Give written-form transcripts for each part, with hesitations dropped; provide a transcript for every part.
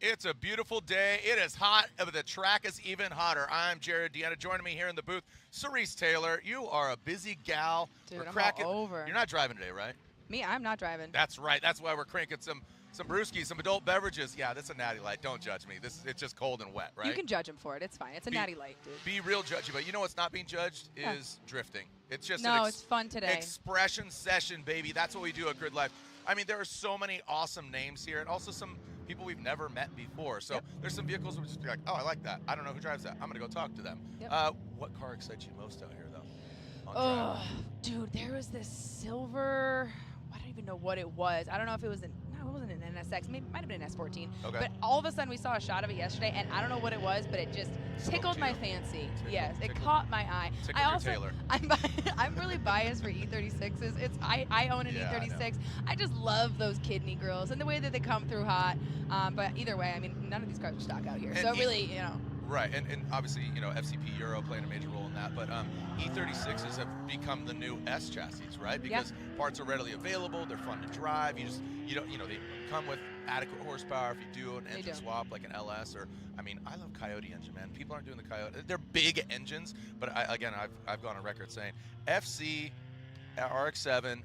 It's a beautiful day. It is hot, but the track is even hotter. I'm Jared Deanna. Joining me here in the booth, Cerise Taylor. You are a busy gal. Dude, we're I'm cracking. all over. You're not driving today, right? Me, I'm not driving. That's right. That's why we're cranking some brewskis, some adult beverages. Yeah, that's a natty light. Don't judge me. It's just cold and wet, right? You can judge him for it. It's fine. It's a natty light, dude. Be real judgy, but you know what's not being judged is drifting. It's just it's fun today. Expression session, baby. That's what we do at Gridlife. I mean, there are so many awesome names here, and also some people we've never met before. So there's some vehicles we'll just be like, oh, I like that. I don't know who drives that. I'm going to go talk to them. Yep. What car excites you most out here, though? Oh, dude, there was this silver. I don't even know what it was. I don't know if it was it wasn't an NSX. Maybe it might have been an S14. Okay. But all of a sudden we saw a shot of it yesterday, and I don't know what it was, but it just tickled my fancy. Yes, it caught my eye. Taylor. I'm really biased for E36s. I own an E36. I just love those kidney grills and the way that they come through hot. But either way, I mean, none of these cars are stock out here. And so really, you know. Right, and obviously, you know, FCP Euro playing a major role in that, but E36s have become the new S chassis, right? Because parts are readily available, they're fun to drive. You don't, they come with adequate horsepower if you do an engine swap like an LS, or I mean, I love Coyote engine, man. People aren't doing the Coyote. They're big engines, but I've gone on record saying FC RX-7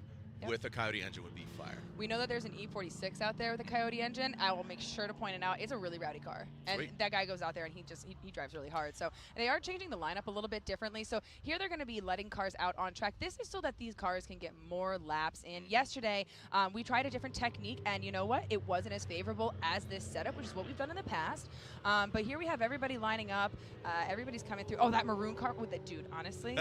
with a Coyote engine would be fire. We know that there's an E46 out there with a Coyote engine. I will make sure to point it out. It's a really rowdy car. And that guy goes out there and he drives really hard. So they are changing the lineup a little bit differently. So here they're going to be letting cars out on track. This is so that these cars can get more laps in. Yesterday, we tried a different technique, and you know what? It wasn't as favorable as this setup, which is what we've done in the past. But here we have everybody lining up. Everybody's coming through. Oh, that maroon car with the dude, honestly.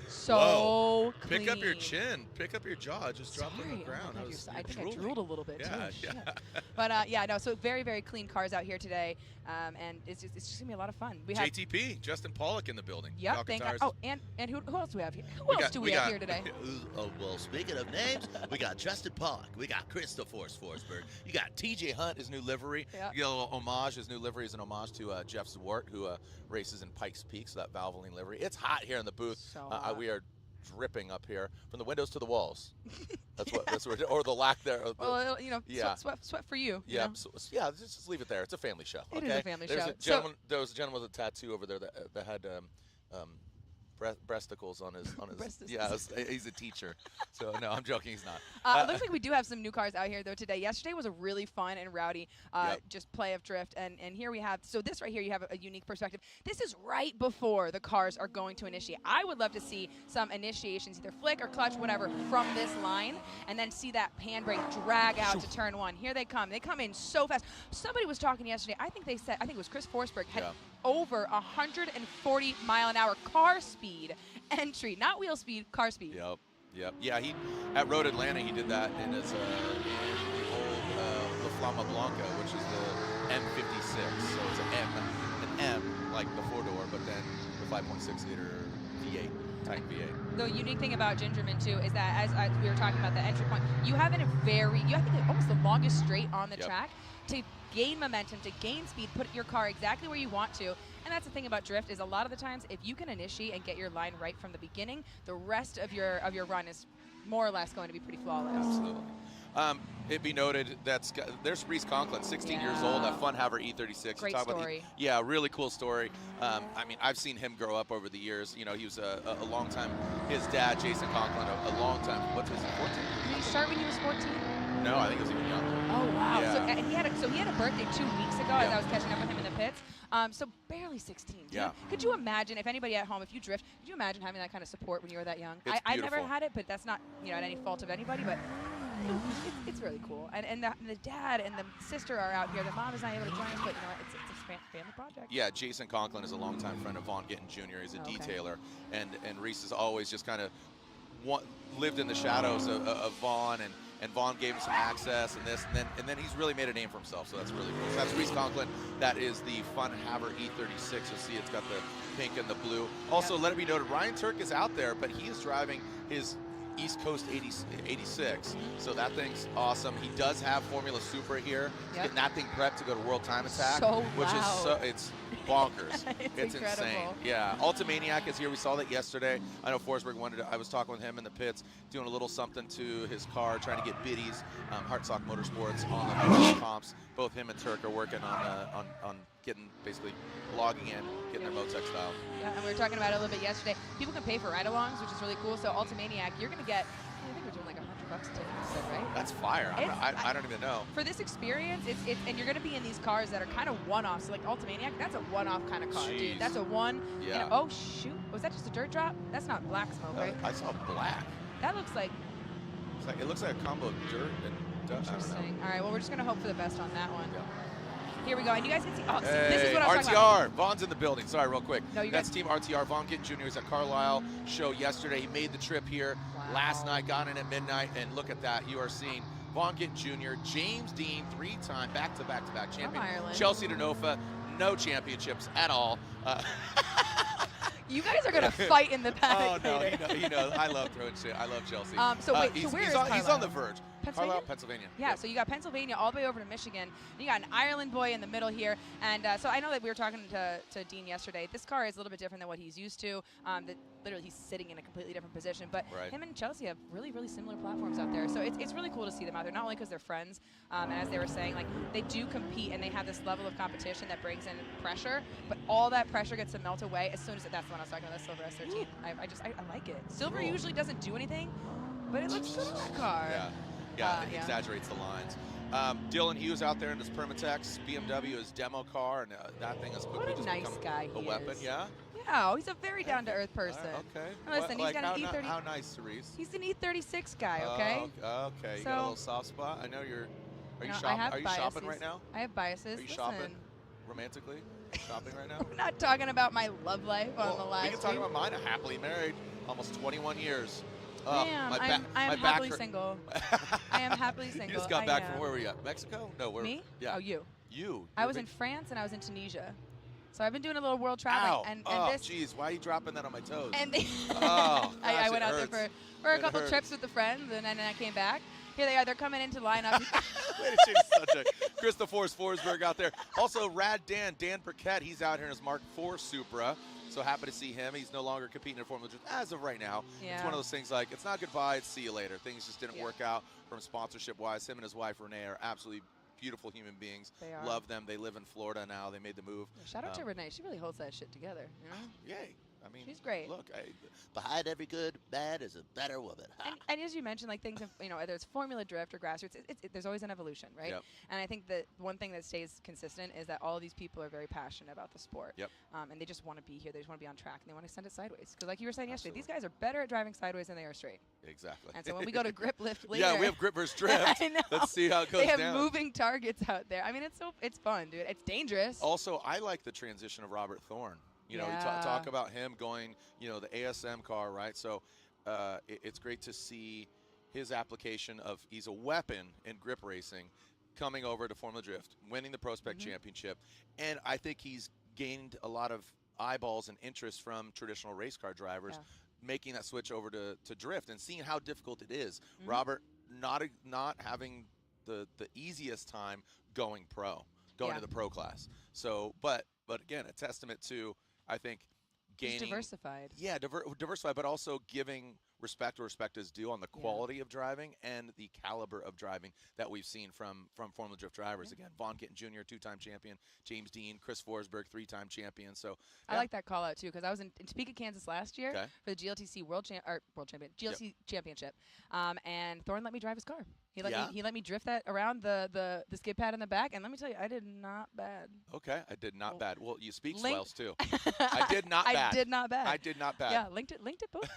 So clean. Pick up your chin. Pick up your jaw. Just drop it on the ground. I think I drooled a little bit too. Yeah. But no. So very, very clean cars out here today, and it's just gonna be a lot of fun. We have JTP, Justin Pollock in the building. Yep. Thank God. Oh, and who else do we have here? Who else do we have here today? Well, speaking of names, we got Justin Pollock. We got Christopher Forsberg. You got TJ Hunt, his new livery. Yep. You got a little homage. His new livery is an homage to Jeff Zwart, who races in Pikes Peak, so that Valvoline livery. It's hot here in the booth. So hot. We are dripping up here from the windows to the walls. That's what, or the lack there. Well, sweat for you. Yeah, you know? just leave it there. It's a family show. It is a family show. There was a gentleman with a tattoo over there that had breasticles on his he's a teacher. So no, I'm joking, he's not. Looks like we do have some new cars out here though today. Yesterday was a really fun and rowdy just play of drift, and here we have, so this right here, you have a unique perspective. This is right before the cars are going to initiate. I would love to see some initiations, either flick or clutch, whatever, from this line, and then see that handbrake drag out to turn one. Here they come in so fast. Somebody was talking yesterday, I think it was Chris Forsberg, had over 140 mile an hour car speed entry, not wheel speed, car speed. Yep. Yeah, he at Road Atlanta, he did that in his old La Flama Blanca, which is the M56. So it's an M like the four-door, but then the 5.6 liter V8. Type V8. The unique thing about GingerMan too is that as we were talking about the entry point, you have almost the longest straight on the track to gain momentum, to gain speed, put your car exactly where you want to. And that's the thing about drift, is a lot of the times if you can initiate and get your line right from the beginning, the rest of your run is more or less going to be pretty flawless. Absolutely. It be noted that there's Reese Conklin, 16 years old, that Fun Haver E36. Great story. Really cool story. I mean, I've seen him grow up over the years. You know, he was a long time. His dad, Jason Conklin, a long time. What was he, 14? Did he start when he was 14? No, I think it was even younger. Oh wow! Yeah. So he had a birthday 2 weeks ago as I was catching up with him in the pits. So barely 16. Could you imagine, if anybody at home, if you drift, could you imagine having that kind of support when you were that young? I never had it, but that's not at any fault of anybody. But it's really cool. And the dad and the sister are out here. The mom is not able to join us, but it's a family project. Yeah, Jason Conklin is a longtime friend of Vaughn Gittin Jr. He's a detailer, and Reese has always just kind of lived in the shadows of Vaughn, and Vaughn gave him some access and this, and then he's really made a name for himself, so that's really cool. So that's Reese Conklin. That is the Fun Haver E36. You'll see it's got the pink and the blue. Also, let it be noted, Ryan Turk is out there, but he is driving his East Coast 86. So that thing's awesome. He does have Formula Supra here. He's getting that thing prepped to go to World Time Attack, which is it's bonkers. It's insane. Yeah. Ultimaniac is here. We saw that yesterday. I know Forsberg I was talking with him in the pits, doing a little something to his car, trying to get biddies. Hartsock Motorsports on the comps. Both him and Turk are working on getting, basically logging in, getting their Motec style. Yeah, and we were talking about it a little bit yesterday. People can pay for ride-alongs, which is really cool. So Ultimaniac, you're going to get, I think we're doing like $100 a ticket instead, right? That's fire. I don't even know. For this experience, and you're going to be in these cars that are kind of one-offs. So like Ultimaniac, that's a one-off kind of car, dude. That's a one. Yeah. Oh, shoot. Was that just a dirt drop? That's not black smoke, right? I saw black. That looks like... It looks like a combo of dirt and dust. Interesting. All right, well, we're just going to hope for the best on that one. Yeah. Here we go, and you guys can see, Hey, this is what I'm talking RTR, about. Vaughn's in the building. Sorry, real quick. No, That's Team RTR. Vaughn Gittin Jr. was at Carlisle show yesterday. He made the trip here last night, got in at midnight, and look at that. You are seeing Vaughn Gittin Jr., James Dean, three-time back-to-back-to-back champion. Chelsea Denofa, no championships at all. You guys are going to fight in the paddock. Oh, no, he knows. I love throwing shit. I love Chelsea. So wait, so where is Carlisle? He's on the verge. Pennsylvania? Carlisle, Pennsylvania. Yeah, so you got Pennsylvania all the way over to Michigan. You got an Ireland boy in the middle here. And so I know that we were talking to Dean yesterday. This car is a little bit different than what he's used to. That literally he's sitting in a completely different position. But him and Chelsea have really, really similar platforms out there. So it's really cool to see them out there, not only because they're friends, and as they were saying, like they do compete and they have this level of competition that brings in pressure, but all that pressure gets to melt away as soon as that's the one I was talking about, that Silver S13. I like it. Silver usually doesn't do anything, but it looks good on that car. Yeah, it exaggerates the lines. Dylan Hughes out there in his Permatex BMW, his demo car, and that thing has quickly just become a weapon. Yeah? Yeah, he's a very down-to-earth person. Okay. Listen, he's got an E30. How nice, Cerise? He's an E36 guy, okay? Okay. You got a little soft spot. I know you're. Are you shopping right now? I have biases. Are you shopping romantically? Shopping right now? We're not talking about my love life on the live stream. We can talk about mine. I'm happily married, almost 21 years. Damn, I am happily single. I am happily single. You just got back from where were you at? Mexico? No, where? Me? Yeah. Oh, you. You. I was in France and I was in Tunisia. So I've been doing a little world traveling. Ow. Jeez, why are you dropping that on my toes? And gosh, I went out there for a couple trips with the friends, and then I came back. Here they are. They're coming in to line up. Way to change the subject. Christopher Forsberg out there. Also, Rad Dan Burkett. He's out here in his Mark IV Supra. So happy to see him. He's no longer competing in Formula Drift as of right now. Yeah. It's one of those things like, it's not goodbye, it's see you later. Things just didn't work out from sponsorship-wise. Him and his wife, Renee, are absolutely beautiful human beings. They are. Love them. They live in Florida now. They made the move. Shout out to Renee. She really holds that shit together. You know? Yay. I mean, she's great. Look, behind every good man is a better woman. And as you mentioned, like things, whether it's Formula Drift or grassroots, there's always an evolution, right? Yep. And I think that one thing that stays consistent is that all of these people are very passionate about the sport. Yep. And they just want to be here. They just want to be on track, and they want to send it sideways. Because like you were saying yesterday, these guys are better at driving sideways than they are straight. Exactly. And so when we go to grip lift later. Yeah, we have grip versus drift. I know. Let's see how it goes down. down. They have moving targets out there. I mean, it's fun, dude. It's dangerous. Also, I like the transition of Robert Thorne. You know, we talk about him going, the ASM car, right? So it's great to see his application of he's a weapon in grip racing coming over to Formula Drift, winning the Pro Spec Championship. And I think he's gained a lot of eyeballs and interest from traditional race car drivers, making that switch over to drift and seeing how difficult it is. Robert not having the easiest time going pro, going to the pro class. So, but again, a testament to, I think, gaining. He's diversified. Yeah, diversified, but also giving respect where respect is due on the quality of driving and the caliber of driving that we've seen from Formula Drift drivers. Again, Vaughn Gittin Jr., 2-time champion, James Dean, Chris Forsberg, 3-time champion. So I like that call out too, because I was in Topeka, Kansas last year for the GLTC Championship, and Thorne let me drive his car. He let me drift that around the skid pad in the back, and let me tell you, I did not bad. Okay, I did not bad. Well, you speak swells too. I did not bad. I did not bad. I did not bad. Yeah, linked it both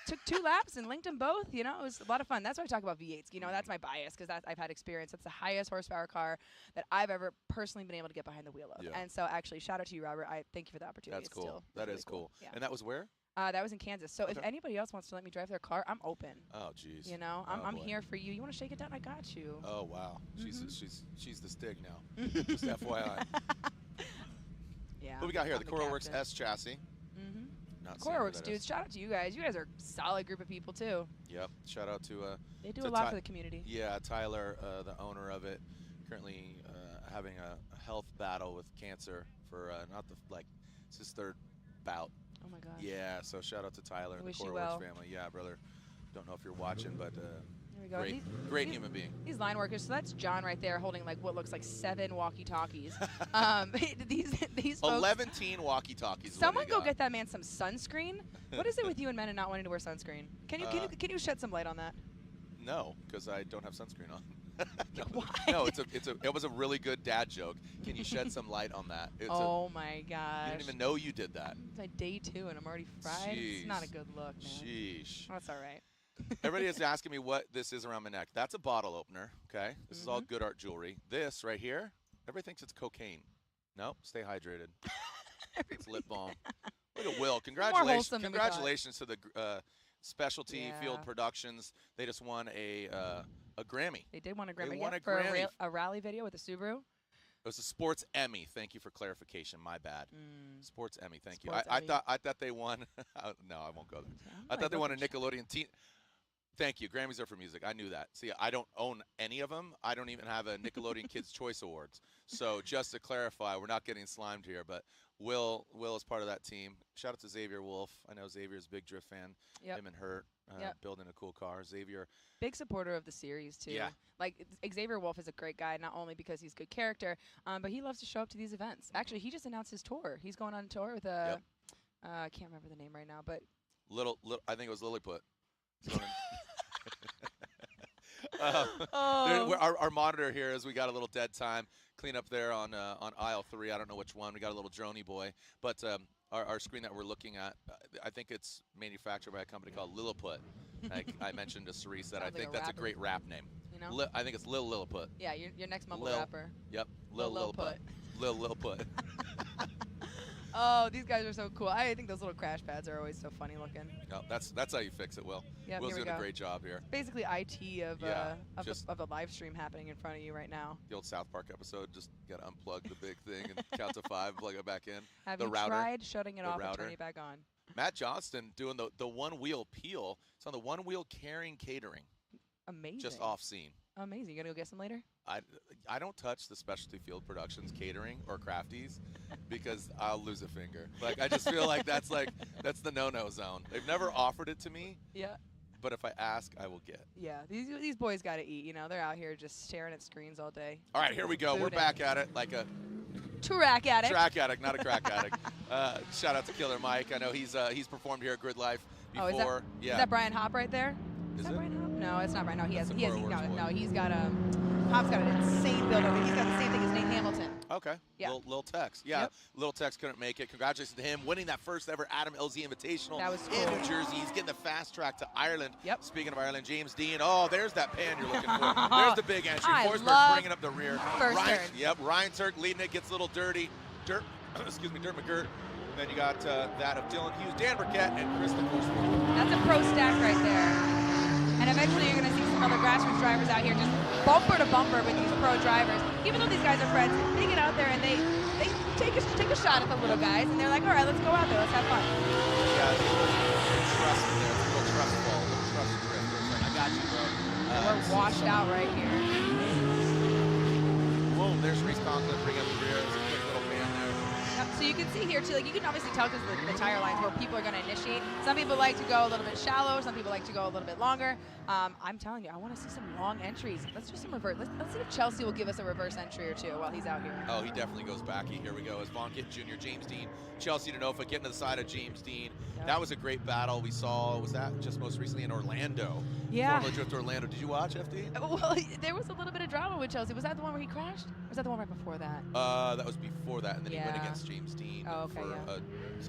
took 2 laps and linked them both. It was a lot of fun. That's why I talk about V8s. That's my bias, because I've had experience. That's the highest horsepower car that I've ever personally been able to get behind the wheel of. And so actually, shout out to you, Robert. I thank you for the opportunity. That's cool. That is cool. Yeah. And that was where? That was in Kansas. So if anybody else wants to let me drive their car, I'm open. Oh, jeez. I'm here for you. You want to shake it down? I got you. Oh, wow. She's the Stig now. Just FYI. Yeah. What we got here? The CoroWorks S chassis. not seeing who Coreworks that dudes, is. shout out to you guys. You guys are a solid group of people too. Yep. Shout out to They do to a lot Ty- for the community. yeah, Tyler, the owner of it, currently having a health battle with cancer for not the it's his 3rd bout. Oh my gosh. Yeah, so shout out to Tyler and the Wish you Coreworks well. family. Yeah, brother. Don't know if you're watching, but There we go. great human being. These line workers. So that's John right there holding like what looks like 7 walkie-talkies. These folks. 11 walkie-talkies. is what Someone he go got. get that man some sunscreen. What is it with you and men and not wanting to wear sunscreen? Can you shed some light on that? No, because I don't have sunscreen on. No, Why? no, it was a really good dad joke. Can you shed some light on that? Oh my gosh. You didn't even know you did that. It's my day 2 and I'm already fried. It's not a Jeez. good look, man. Sheesh. That's all right. Everybody is asking me what this is around my neck. That's a bottle opener, okay? This is all good art jewelry. This right here, everybody thinks it's cocaine. Nope, stay hydrated. It's lip balm. Look at Will. Congratulations. wholesome than we thought. Congratulations to the Specialty Yeah. Field Productions. They just won a Grammy. They did want a Grammy, They won yeah, a for Grammy. a rally video with a Subaru. It was a Sports Emmy. Thank you for clarification. My bad. Sports Emmy. Thank you. Sports I Emmy. thought they won. No, I won't go there. Yeah, I thought they won a Nickel. Nickelodeon teen. Thank you. Grammys are for music. I knew that. See, I don't own any of them. I don't even have a Nickelodeon Kids Choice Awards. So just to clarify, we're not getting slimed here, but Will is part of that team. Shout out to Xavier Wolf. I know Xavier's a big drift fan. Yep. Him and Hurt Yep. building a cool car. Xavier. Big supporter of the series too. Yeah. Like Xavier Wolf is a great guy, not only because he's a good character, but he loves to show up to these events. Actually, he just announced his tour. He's going on tour with a, I can't remember the name right now, but Little I think it was Lilliput. oh. Our monitor here is we got a little dead time. Clean up there on aisle 3. I don't know which one. We got a little droney boy. But our screen that we're looking at, I think it's manufactured by a company called Lilliput. I mentioned to Cerise that I Sounds like think a that's a rapper. great rap name. You know? I think it's Lil Lilliput. Yeah, your next mumble Lil. rapper. Yep. Lil Lilliput. Lil Lilliput. Oh, these guys are so cool. I think those little crash pads are always so funny looking. No, that's how you fix it, Will. Yep, Will's here we doing a go. great job here. Basically, IT of Yeah, of a live stream happening in front of you right now. The old South Park episode, just got to unplug the big thing and count to 5, plug it back in. Have The you router. tried shutting it The off and router. turning it back on? Matt Johnston doing the one-wheel peel. It's on the one-wheel carrying catering. Amazing. Just off scene. Amazing. You gonna go get some later? I don't touch the Specialty Field Productions catering or crafties because I'll lose a finger. Like I just feel like that's the no-no zone. They've never offered it to me, Yeah. but if I ask, I will get. Yeah. These boys gotta eat. You know, they're out here just staring at screens all day. All right, here we go. We're Food back at it like a Track addict. track addict, not a crack addict. Shout out to Killer Mike. I know he's performed here at Gridlife before. Oh, Yeah. Is that Brian Hop right there? Is that it? Brian Hop? No, it's not Brian. No, That's the Coreworks boy. he's got Hop's got an insane build over. He's got the same thing as Nate Hamilton. Okay. Yeah. Lil Tex. Yeah. Yep. Lil Tex couldn't make it. Congratulations to him winning that first ever Adam LZ Invitational That was in cool. New Jersey. He's getting the fast track to Ireland. Yep. Speaking of Ireland, James Dean. Oh, there's that pan you're looking for. There's the big entry. I Forsberg love bringing up the rear. first Ryan, turn. Yep. Ryan Turk leading it. Gets a little dirty. Dirt McGirt. Then you got that of Dylan Hughes, Dan Burkett, and Krista Forsberg. That's a pro stack right there. And eventually you're going to see some other grassroots drivers out here just bumper to bumper with these pro drivers. Even though these guys are friends, they get out there and they take a shot at the little guys, and they're like, all right, let's go out there, let's have fun. Yeah, it's a little trust there. It's a little trust fall, a little trust drift. It's like, I got you, bro. We're washed out right here. Boom, there's Reese Conklin bringing up the rear. There's a quick little pan there. Yep, so you can see here too, like you can obviously tell because the tire lines where people are going to initiate. Some people like to go a little bit shallow, some people like to go a little bit longer. I'm telling you, I want to see some long entries. Let's do some reverse. Let's see if Chelsea will give us a reverse entry or two while he's out here. Oh, he definitely goes backy. Here we go. As Von Kitten Jr., James Dean, Chelsea Denofa getting to the side of James Dean. Yep. That was a great battle we saw. Was that just most recently in Orlando? Yeah. Formula Drift Orlando. Did you watch, FD? Well, there was a little bit of drama with Chelsea. Was that the one where he crashed? Or was that the one right before that? That was before that, and then he went Yeah. against James Dean Oh, okay, for yeah.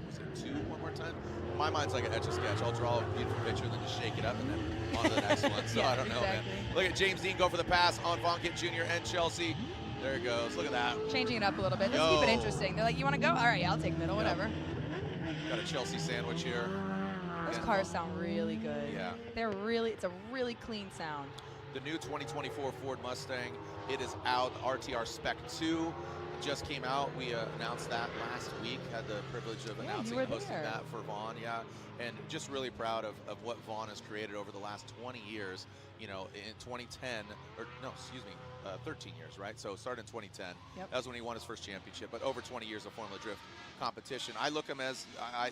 was it 2 one more time? My mind's like an etch-a-sketch. I'll draw a beautiful picture and then just shake it up and then on to the next one. So Yeah, I don't know, exactly. man. Look at James Dean go for the pass on Von Kitten Jr. and Chelsea. There it goes. Look at that. Changing it up a little bit. Let's keep it Yo. interesting. They're like, you want to go? All right, yeah, I'll take middle, Yep. whatever. Got a Chelsea sandwich here. Those Again, cars sound really good. Yeah. It's a really clean sound. The new 2024 Ford Mustang. It is out. RTR Spec 2. just came out. We announced that last week. Had the privilege of announcing and hosting that for Vaughn. Yeah, and just really proud of what Vaughn has created over the last 20 years. You know, in 2010, or no, excuse me, 13 years, right? So started in 2010. Yep. That was when he won his first championship. But over 20 years of Formula Drift competition. I look him as, I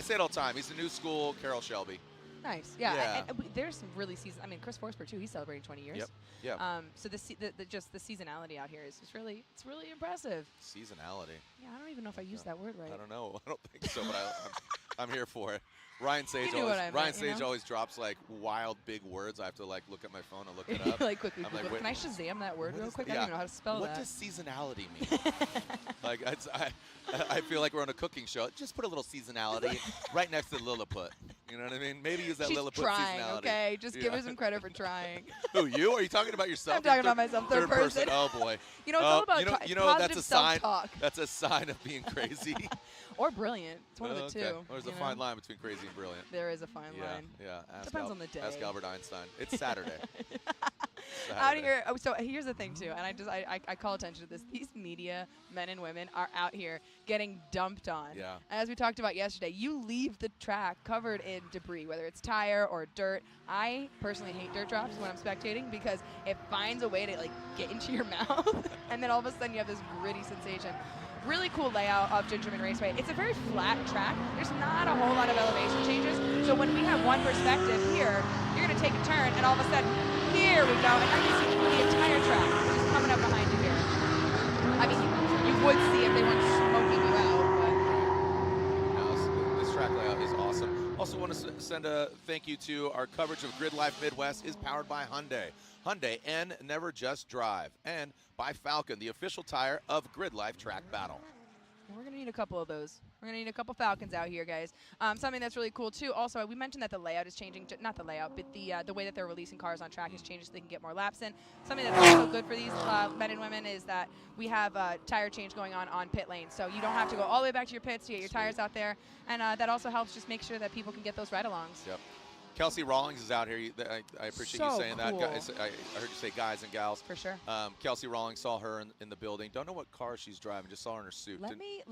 say it all the time. He's the new school Carroll Shelby. Nice. Yeah. Yeah. And there's some really season. I mean, Chris Forsberg too. He's celebrating 20 years. Yep. Yeah. So just the seasonality out here is just really, it's really impressive. Seasonality. Yeah. I don't even know if I used that word right. I don't know. I don't think so, but I'm here for it. Ryan Sage You knew what I meant, you know? always drops like wild big words. I have to like look at my phone and look it up. Like quickly. I'm Google. like, Can I Shazam that word real quick? Yeah. I don't even know how to spell what that. What does seasonality mean? Like I feel like we're on a cooking show. Just put a little seasonality right next to Lilliput. You know what I mean? Maybe use that She's Lilliput trying, seasonality. okay? Just give her some credit for trying. Who, you? Are you talking about yourself? I'm talking about myself, third person. Oh boy. You know, it's all about that's a sign. self-talk. That's a sign of being crazy. Or brilliant. It's one of the two. Well, there's a fine line between crazy and brilliant. There is a fine line. Yeah. Depends on the day. Ask Albert Einstein. It's Saturday. Out here. Oh, so here's the thing too, and I call attention to this. These media men and women are out here getting dumped on. Yeah. As we talked about yesterday, you leave the track covered in debris, whether it's tire or dirt. I personally hate dirt drops when I'm spectating because it finds a way to like get into your mouth, and then all of a sudden you have this gritty sensation. Really cool layout of GingerMan Raceway. It's a very flat track. There's not a whole lot of elevation changes. So when we have one perspective here, you're going to take a turn, and all of a sudden, here we go. And now you see the entire track just coming up behind you here. I mean, you would see if they weren't smoking you out. No, this track layout is awesome. Also want to send a thank you to our coverage of Gridlife Midwest is powered by Hyundai. Hyundai and Never Just Drive. And by Falcon, the official tire of Gridlife Track Battle. We're going to need a couple of those. We're going to need a couple Falcons out here, guys. Something that's really cool, too. Also, we mentioned that the layout is changing. Not the layout, but the way that they're releasing cars on track is changing so they can get more laps in. Something that's also good for these men and women is that we have a tire change going on pit lane. So you don't have to go all the way back to your pits to get your tires out there. And that also helps just make sure that people can get those ride-alongs. Yep. Kelsey Rawlings is out here. I appreciate you saying cool. that. Guys, I heard you say guys and gals. For sure. Kelsey Rawlings, saw her in the building. Don't know what car she's driving. Just saw her in her suit. Let me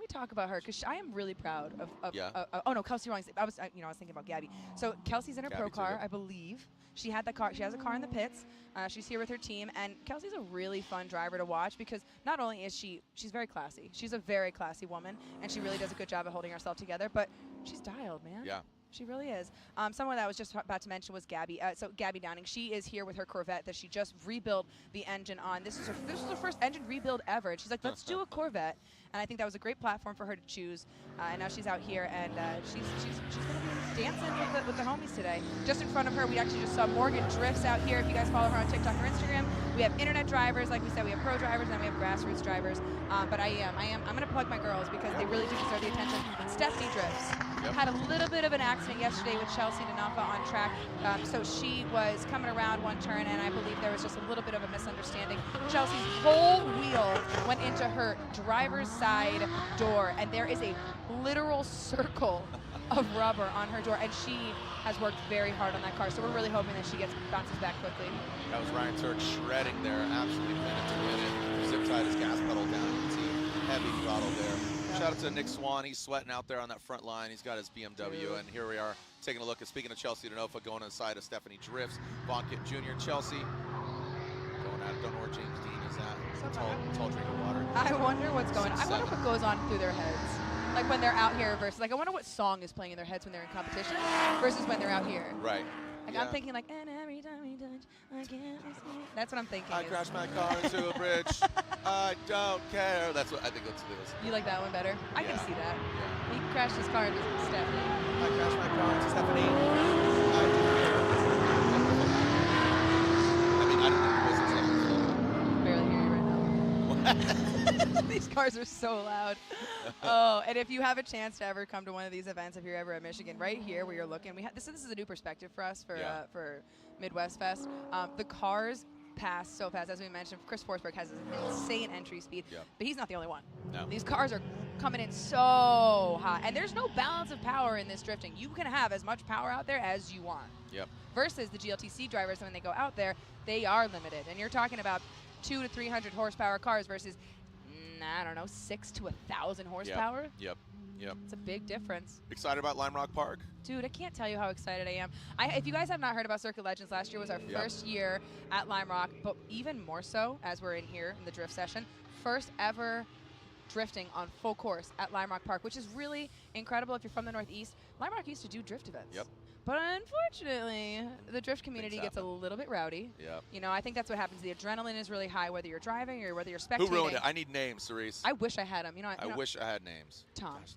talk about her because I am really proud of. Yeah. Oh no, Kelsey Rawlings. I was thinking about Gabby. So Kelsey's in her Gabby pro car, too. I believe. She had the car. She has a car in the pits. She's here with her team, and Kelsey's a really fun driver to watch because not only is she's very classy. She's a very classy woman, and she really does a good job at holding herself together. But she's dialed, man. Yeah. She really is. Someone that I was just about to mention was Gabby. So Gabby Downing, she is here with her Corvette that she just rebuilt the engine on. This is her first engine rebuild ever. And she's like, let's do a Corvette. And I think that was a great platform for her to choose. And now she's out here, and she's going to be dancing with the homies today. Just in front of her, we actually just saw Morgan Drifts out here. If you guys follow her on TikTok or Instagram, we have internet drivers, like we said, we have pro drivers, and then we have grassroots drivers. But I'm going to plug my girls because they really do deserve the attention. Stephanie Drifts. Yep. Had a little bit of an accident yesterday with Chelsea Denofa on track. So she was coming around one turn, and I believe there was just a little bit of a misunderstanding. Chelsea's whole wheel went into her driver's side door, and there is a literal circle of rubber on her door, and she has worked very hard on that car. So we're really hoping that she bounces back quickly. That was Ryan Turk shredding there, absolutely minute to minute. Zip tied his gas pedal down. You can see heavy throttle there. Shout out to Nick Swan. He's sweating out there on that front line. He's got his BMW, and here we are taking a look at, speaking of Chelsea Denofa, going inside of Stephanie Drifts. Von Kitten Jr. Chelsea going at it. Don't know where James Dean is at. Tall drink of water. I wonder what's going on. I wonder what goes on through their heads. Like when they're out here versus, like I wonder what song is playing in their heads when they're in competition versus when they're out here. Right. Like I'm thinking like, and every time we touch, I can't escape. That's what I'm thinking. I crashed my car into a bridge. I don't care. That's what I think. That's what it is. You like that one better? I can see that. Yeah. He crashed his car into Stephanie. I crashed my car into Stephanie. I mean, I don't know who Stephanie. I'm barely hearing right now. These cars are so loud. Oh, and if you have a chance to ever come to one of these events, if you're ever at Michigan, right here where you're looking, this is a new perspective for us for Midwest Fest. The cars pass so fast. As we mentioned, Chris Forsberg has an insane entry speed, but he's not the only one. No. These cars are coming in so hot, and there's no balance of power in this drifting. You can have as much power out there as you want. Yep. Versus the GLTC drivers, when they go out there, they are limited, and you're talking about 200 to 300 horsepower cars versus I don't know, 6 to 1,000 horsepower. Yep. It's a big difference. Excited about Lime Rock Park? Dude, I can't tell you how excited I am. If you guys have not heard about Circuit Legends, last year was our first year at Lime Rock, but even more so as we're in here in the drift session, first ever drifting on full course at Lime Rock Park, which is really incredible if you're from the Northeast. Lime Rock used to do drift events. Yep. But unfortunately, the drift community gets a little bit rowdy. Yep. You know, I think that's what happens. The adrenaline is really high, whether you're driving or whether you're spectating. Who ruined it? I need names, Cerise. I wish I had them. I wish I had names. Tom. Gosh,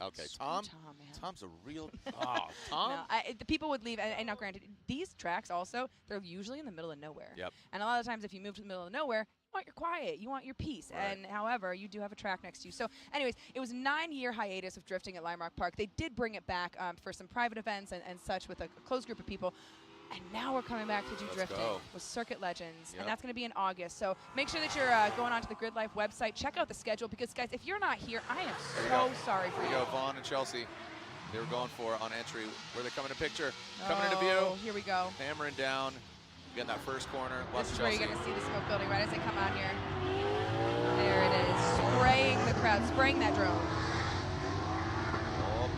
okay, Tom? Tom, man. Tom's a real... Oh, Tom? No, the people would leave, and now granted, these tracks also, they're usually in the middle of nowhere. Yep. And a lot of times if you move to the middle of nowhere, you want your quiet, you want your peace. Right. And however, you do have a track next to you. So anyways, it was a 9-year hiatus of drifting at Lime Rock Park. They did bring it back for some private events and such with a closed group of people. And now we're coming back to do drifting with Circuit Legends, and that's going to be in August. So make sure that you're going onto the Gridlife website. Check out the schedule because, guys, if you're not here, I am so sorry for you. Here we go, Vaughn and Chelsea. They were going for it on entry. Where they coming to picture? Coming into view. Here we go. Hammering down. Get in that first corner. This is where you're going to see the smoke building right as they come out here. There it is. Spraying the crowd. Spraying that drone. Oh,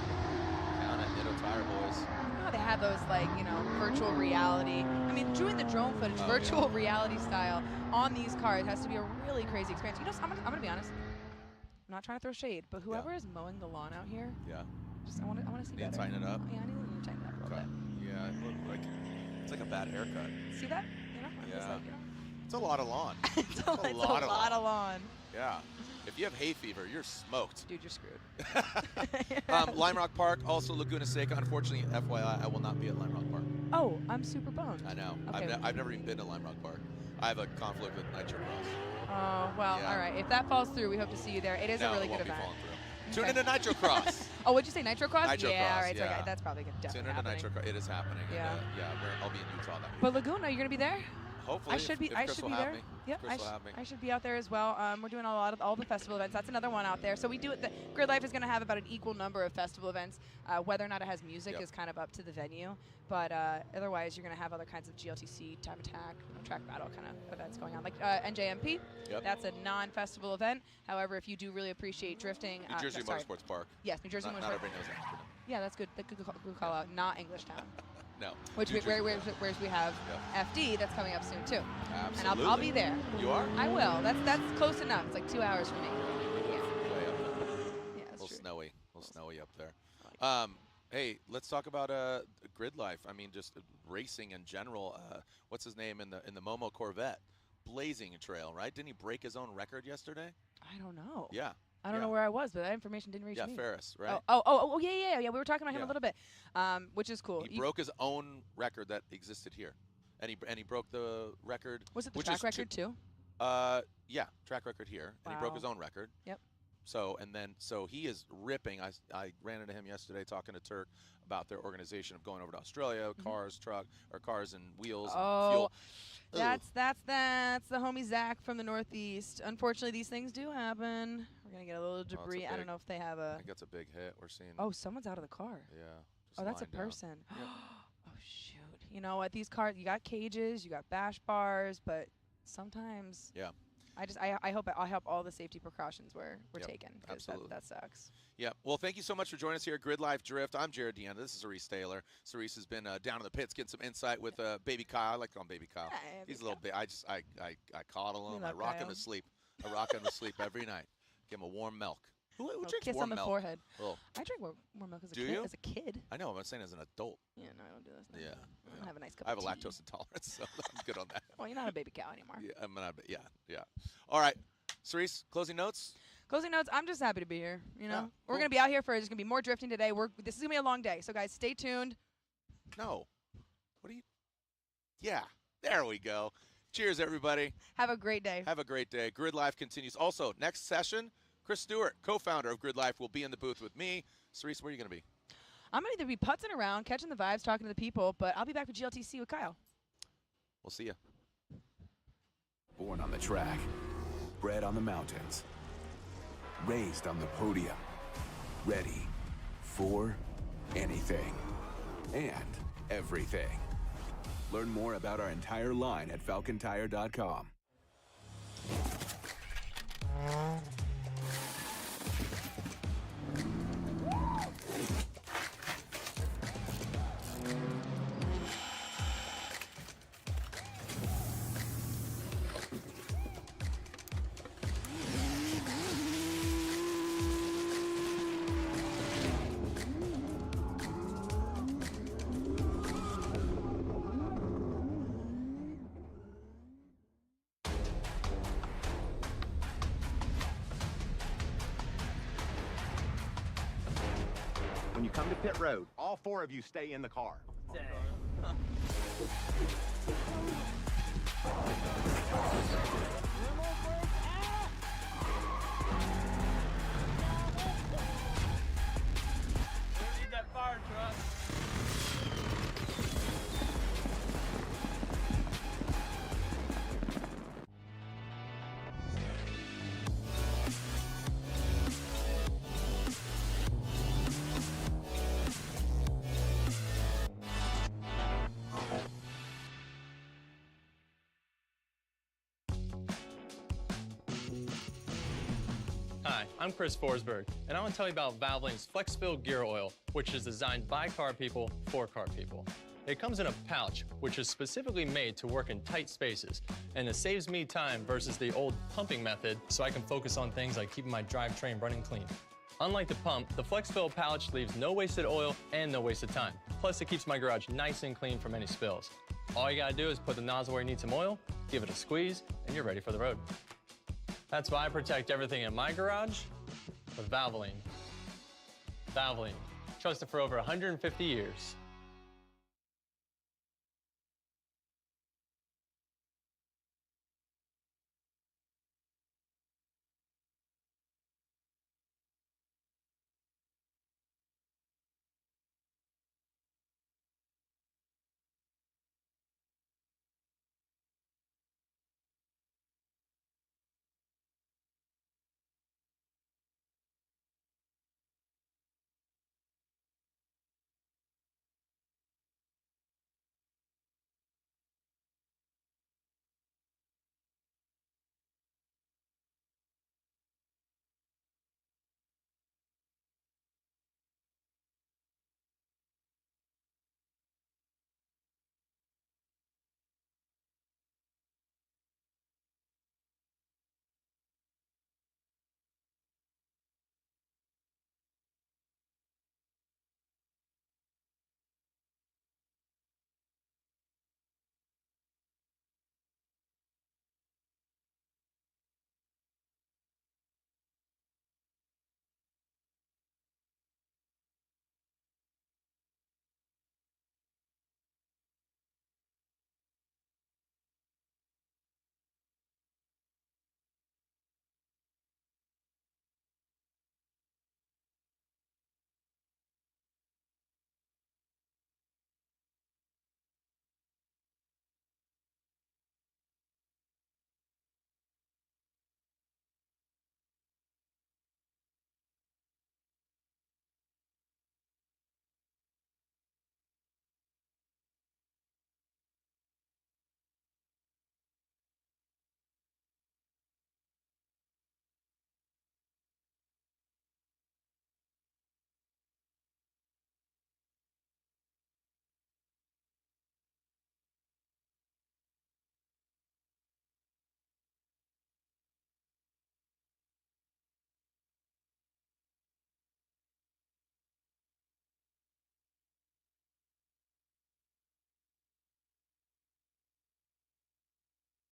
down at Ditto Tire Boys. You know how they have those, like, you know, virtual reality. I mean, doing the drone footage, virtual reality style on these cars has to be a really crazy experience. You know, I'm gonna be honest. I'm not trying to throw shade, but whoever is mowing the lawn out here, just I want to see Need better. to tighten it up? Yeah, I need to tighten it up a little bit. Yeah, it looked like it's like a bad haircut. See that? You know, I'm just like, you know. It's a lot of lawn. it's a lot of lawn. Yeah. If you have hay fever, you're smoked. Dude, you're screwed. Lime Rock Park, also Laguna Seca. Unfortunately, FYI, I will not be at Lime Rock Park. Oh, I'm super bummed. I know. Okay. I've never even been to Lime Rock Park. I have a conflict with Nitro Cross. Oh, well, all right. If that falls through, we hope to see you there. It is a really good event. Tune into Nitro Cross. Oh, what'd you say, Nitro Cross? Nitro yeah, Cross, all right. yeah. So that's probably going to definitely Tune into happening. Nitro Cross. It is happening. Yeah. And, I'll be in Utah that week. But Laguna, you're going to be there? Hopefully, I should be. if I Chris should will be have there. me. Yep, Chris will have me. I should be out there as well. We're doing a lot of all the festival events. That's another one out there. So we do it. The Gridlife is going to have about an equal number of festival events. Whether or not it has music is kind of up to the venue. But otherwise, you're going to have other kinds of GLTC, time attack, track battle kind of events going on, like NJMP. Yep. That's a non-festival event. However, if you do really appreciate drifting, New Jersey Motorsports Park. Yes, New Jersey Not Motorsports. everybody knows that. Yeah, that's good. That's good call out. Not English Town. No. Whereas we have FD that's coming up soon too. Absolutely. And I'll be there. You are? I will. That's close enough. It's like 2 hours for me. Yeah. Way up there. Yeah, that's true. A little snowy up there. Hey, let's talk about Gridlife. I mean, just racing in general. What's his name in the Momo Corvette? Blazing a trail, right? Didn't he break his own record yesterday? I don't know. Yeah. I don't know where I was, but that information didn't reach me. Yeah, Ferris, right? Oh, yeah. We were talking about him a little bit, which is cool. He broke his own record that existed here, and he broke the record. Was it the track record too? Yeah, track record here, and he broke his own record. Yep. So he is ripping. I ran into him yesterday talking to Turk about their organization of going over to Australia, cars and wheels and fuel. That's the homie Zach from the Northeast. Unfortunately, these things do happen. We're gonna get a little debris. I don't know if they have a. I think that's a big hit. We're seeing. Oh, someone's out of the car. Yeah. Oh, that's a person. Yep. Oh shoot. You know what? These cars, you got cages, you got bash bars, but sometimes. Yeah. I hope all the safety precautions were taken. Absolutely. That sucks. Yeah. Well, thank you so much for joining us here at Gridlife Drift. I'm Jared Deanna. This is Cerise Taylor. Cerise has been down in the pits getting some insight with Baby Kyle. I like to call him Baby Kyle. Yeah, He's a little bit. I coddle him. I rock him to sleep. I rock him to sleep every night. Give him a warm milk. Who drinks kiss warm on the milk? forehead. Oh. I drink warm milk as a Do kid. you? As a kid. I know. I'm saying as an adult. Yeah, no, I don't do this. No. Yeah. I have a nice cup I have of a tea. lactose intolerance, so I'm good on that. Well, you're not a baby cow anymore. Yeah, I'm not. Yeah. All right, Cerise, closing notes. Closing notes. I'm just happy to be here. You know, Yeah, we're cool. gonna be out here for. There's gonna be more drifting today. This is gonna be a long day. So guys, stay tuned. No. What are you? Yeah. There we go. Cheers, everybody. Have a great day. Have a great day. Gridlife continues. Also, next session, Chris Stewart, co-founder of Gridlife, will be in the booth with me. Cerise, where are you going to be? I'm going to either be putzing around, catching the vibes, talking to the people, but I'll be back with GLTC with Kyle. We'll see you. Born on the track, bred on the mountains, raised on the podium, ready for anything and everything. Learn more about our entire line at falcontire.com. Come to pit road. All 4 of you stay in the car. Need that fire truck. Hi, I'm Chris Forsberg, and I want to tell you about Valvoline's FlexFill Gear Oil, which is designed by car people for car people. It comes in a pouch, which is specifically made to work in tight spaces, and it saves me time versus the old pumping method, so I can focus on things like keeping my drivetrain running clean. Unlike the pump, the FlexFill pouch leaves no wasted oil and no wasted time. Plus, it keeps my garage nice and clean from any spills. All you gotta do is put the nozzle where you need some oil, give it a squeeze, and you're ready for the road. That's why I protect everything in my garage with Valvoline. Valvoline, trusted for over 150 years.